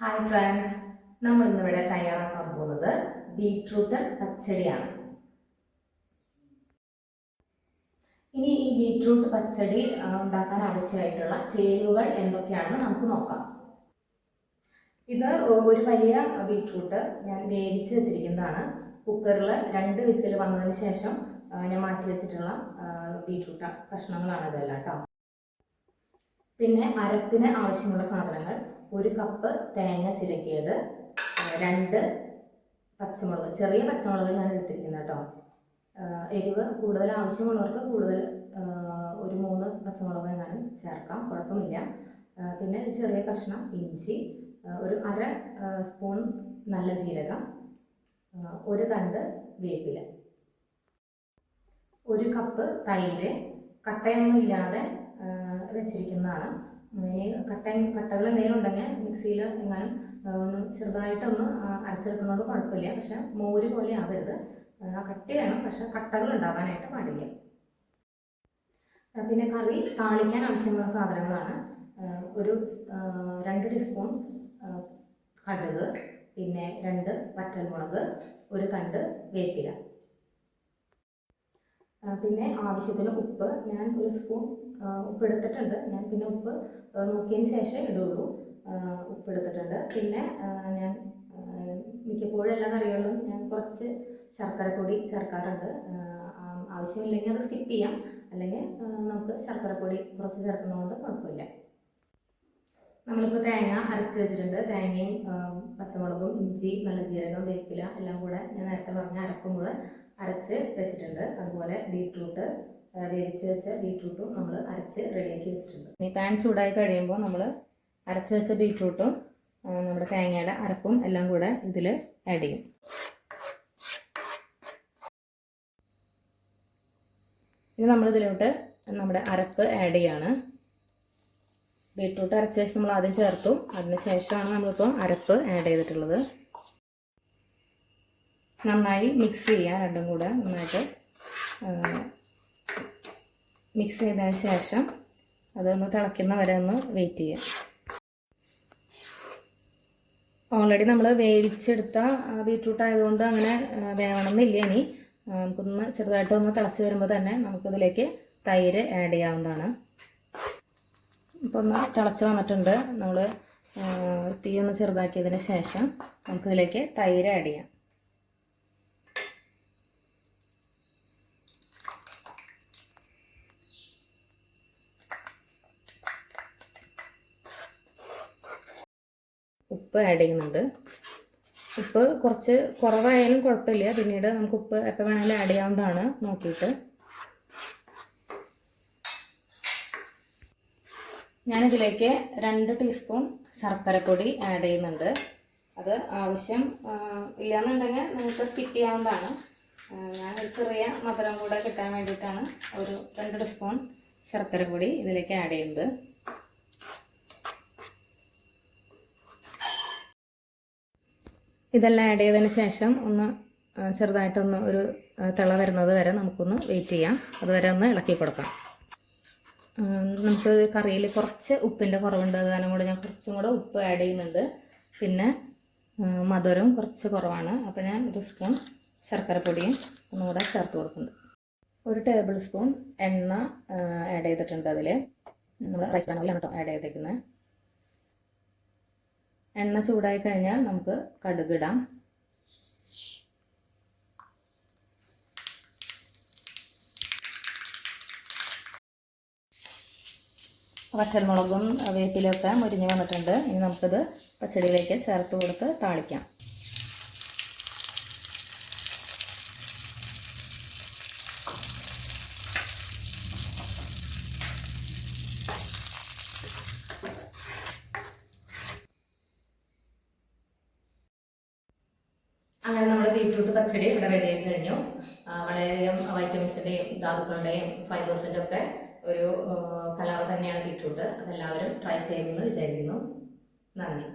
Hi friends, നമ്മൾ ഇന്നിവിടെ തയ്യാറാക്കാൻ പോകുന്നത് ബീട്രൂട്ട് പച്ചടിയാണ്. ഇനി ഈ ബീട്രൂട്ട് പച്ചടി ഉണ്ടാക്കാൻ ആവശ്യമായിട്ടുള്ള ചേരുവകൾ എന്തൊക്കെയാണെന്ന് നമുക്ക് നോക്കാം. ഇത് ഒരു വലിയ ബീട്രൂട്ട് ഞാൻ വേവിച്ച് വെച്ചിരിക്കുന്നതാണ്. കുക്കറിൽ 2 വിസിൽ വന്നതിന് ശേഷം ഞാൻ മാറ്റി വെച്ചിട്ടുള്ള ബീട്രൂട്ട് കഷ്ണങ്ങളാണ് ഇതെല്ലാം കേട്ടോ. പിന്നെ അരപ്പിന് ആവശ്യമുള്ള സാധനങ്ങൾ: 1 കപ്പ് തേങ്ങ ചിരകിയത്, 2 പച്ചമുളക്, ചെറിയ പച്ചമുളക് ഞാൻ എടുത്തിരിക്കുന്നത് കേട്ടോ. എരിവ് കൂടുതൽ ആവശ്യമുള്ളവർക്ക് കൂടുതൽ ഒരു 3 പച്ചമുളക് ഞാൻ ചേർക്കാം, കുഴപ്പമില്ല. പിന്നെ ചെറിയ കഷ്ണം ഇഞ്ചി, ഒരു 1/2 സ്പൂൺ നല്ല ജീരകം, 1 തണ്ട് വേപ്പില, 1 കപ്പ് തൈര് കട്ടയൊന്നും ഇല്ലാതെ വെച്ചിരിക്കുന്നതാണ്. ഇനി കട്ടകൾ എന്തെങ്കിലും ഉണ്ടെങ്കിൽ മിക്സിയിൽ എങ്ങാനും ഒന്ന് ചെറുതായിട്ടൊന്ന് അരച്ചെടുക്കുന്നതുകൊണ്ട് കുഴപ്പമില്ല. പക്ഷെ മോര് പോലെ ആവരുത്, കട്ടി വേണം, പക്ഷെ കട്ടകൾ ഉണ്ടാവാനായിട്ട് പാടില്ല. പിന്നെ കറി താളിക്കാൻ ആവശ്യമുള്ള സാധനങ്ങളാണ്: ഒരു 2 ടീസ്പൂൺ കടുക്, പിന്നെ 2 വറ്റൽമുളക്, 1 തണ്ട് വേപ്പില, പിന്നെ ആവശ്യത്തിന് ഉപ്പ്. ഞാൻ 1 സ്പൂൺ ഉപ്പ് എടുത്തിട്ടുണ്ട്. ഞാൻ പിന്നെ ഉപ്പ് നോക്കിയതിന് ശേഷം ഇടുള്ളൂ. ഉപ്പ് എടുത്തിട്ടുണ്ട്. പിന്നെ ഞാൻ മിക്കപ്പോഴും എല്ലാ കറികളിലും ഞാൻ കുറച്ച് ശർക്കരപ്പൊടി ചേർക്കാറുണ്ട്. ആവശ്യമില്ലെങ്കിൽ അത് സ്കിപ്പ് ചെയ്യാം, അല്ലെങ്കിൽ നമുക്ക് ശർക്കരപ്പൊടി കുറച്ച് ചേർക്കുന്നതുകൊണ്ട് കുഴപ്പമില്ല. നമ്മളിപ്പോൾ തേങ്ങ അരച്ച് വെച്ചിട്ടുണ്ട്. തേങ്ങയും പച്ചമുളകും ഇഞ്ചി നല്ല ജീരകം വേപ്പില എല്ലാം കൂടെ ഞാൻ നേരത്തെ പറഞ്ഞ അരപ്പും കൂടെ അരച്ച് വെച്ചിട്ടുണ്ട്. അതുപോലെ ബീട്രൂട്ട് വേവിച്ച് വെച്ച ബീട്രൂട്ടും നമ്മൾ അരച്ച് റെഡിയാക്കി വെച്ചിട്ടുണ്ട്. ഈ പാൻ ചൂടായി കഴിയുമ്പോൾ നമ്മൾ അരച്ച് വെച്ച ബീട്രൂട്ടും നമ്മുടെ തേങ്ങയുടെ അരപ്പും എല്ലാം കൂടെ ഇതിൽ ആഡ് ചെയ്യും. ഇനി നമ്മളിതിലോട്ട് നമ്മുടെ അരപ്പ് ആഡ് ചെയ്യാണ്. ബീട്രൂട്ട് അരച്ച് വെച്ച് നമ്മൾ ആദ്യം ചേർത്തു, അതിന് ശേഷമാണ് നമ്മളിപ്പോൾ അരപ്പ് ആഡ് ചെയ്തിട്ടുള്ളത്. നന്നായി മിക്സ് ചെയ്യുക, രണ്ടും കൂടെ നന്നായിട്ട് മിക്സ് ചെയ്തതിന് ശേഷം അതൊന്ന് തിളയ്ക്കുന്ന വരെ ഒന്ന് വെയിറ്റ് ചെയ്യുക. ഓൾറെഡി നമ്മൾ വേവിച്ചെടുത്ത ബീട്രൂട്ട് ആയതുകൊണ്ട് അങ്ങനെ വേണമെന്നില്ല. ഇനി നമുക്കൊന്ന് ചെറുതായിട്ടൊന്ന് തിളച്ച് വരുമ്പോൾ തന്നെ നമുക്കിതിലേക്ക് തൈര് ആഡ് ചെയ്യാവുന്നതാണ്. ഇപ്പോൾ ഒന്ന് തിളച്ച് വന്നിട്ടുണ്ട്. നമ്മൾ തീ ഒന്ന് ചെറുതാക്കിയതിന് ശേഷം നമുക്കിതിലേക്ക് തൈര് ആഡ് ചെയ്യാം. ഉപ്പ് ആഡ് ചെയ്യുന്നുണ്ട്. ഉപ്പ് കുറച്ച് കുറവായാലും കുഴപ്പമില്ല, പിന്നീട് നമുക്ക് ഉപ്പ് എപ്പോൾ വേണമെങ്കിലും ആഡ് ചെയ്യാവുന്നതാണ് നോക്കിയിട്ട്. ഞാനിതിലേക്ക് 2 ടീസ്പൂൺ ശർക്കരപ്പൊടി ആഡ് ചെയ്യുന്നുണ്ട്. അത് ആവശ്യം ഇല്ലയെന്നുണ്ടെങ്കിൽ നിങ്ങൾക്ക് സ്കിപ്പ് ചെയ്യാവുന്നതാണ്. ഞാൻ ഒരു ചെറിയ മധുരം കൂടെ കിട്ടാൻ വേണ്ടിയിട്ടാണ് ഒരു 2 ടീസ്പൂൺ ശർക്കരപ്പൊടി ഇതിലേക്ക് ആഡ് ചെയ്യുന്നത്. ഇതെല്ലാം ആഡ് ചെയ്തതിന് ശേഷം ഒന്ന് ചെറുതായിട്ടൊന്ന് ഒരു തിള വരുന്നത് വരെ നമുക്കൊന്ന് വെയിറ്റ് ചെയ്യാം. അതുവരെ ഒന്ന് ഇളക്കി കൊടുക്കാം. നമുക്ക് കറിയിൽ കുറച്ച് ഉപ്പിൻ്റെ കുറവുണ്ട്, അത് കാരണം കൂടെ ഞാൻ കുറച്ചും കൂടെ ഉപ്പ് ആഡ് ചെയ്യുന്നുണ്ട്. പിന്നെ മധുരം കുറച്ച് കുറവാണ്, അപ്പോൾ ഞാൻ 1 സ്പൂൺ ശർക്കരപ്പൊടിയും ഒന്നുകൂടെ ചേർത്ത് കൊടുക്കുന്നുണ്ട്. 1 ടേബിൾ സ്പൂൺ എണ്ണ ആഡ് ചെയ്തിട്ടുണ്ട്. അതിൽ നമ്മൾ റൈസ് ബ്രാൻ ഓയിലാണ് കേട്ടോ ആഡ് ചെയ്തേക്കുന്നത്. എണ്ണ ചൂടായി കഴിഞ്ഞാൽ നമുക്ക് കടുക് ഇടാം. വറ്റൽമുളകും വേപ്പിലൊക്കെ മുരിഞ്ഞ് വന്നിട്ടുണ്ട്. ഇനി നമുക്കിത് പച്ചടിയിലേക്ക് ചേർത്ത് കൊടുത്ത് താളിക്കാം. അങ്ങനെ നമ്മുടെ ബീട്രൂട്ട് പച്ചടി ഇവിടെ റെഡിയായി കഴിഞ്ഞു. വളരെയധികം വൈറ്റമിൻസിൻ്റെയും ധാതുക്കളുടെയും ഫൈബേഴ്സിൻ്റെ ഒക്കെ ഒരു കളർ തന്നെയാണ് ബീട്രൂട്ട്. അതെല്ലാവരും ട്രൈ ചെയ്യുമെന്ന് വിചാരിക്കുന്നു. നന്ദി.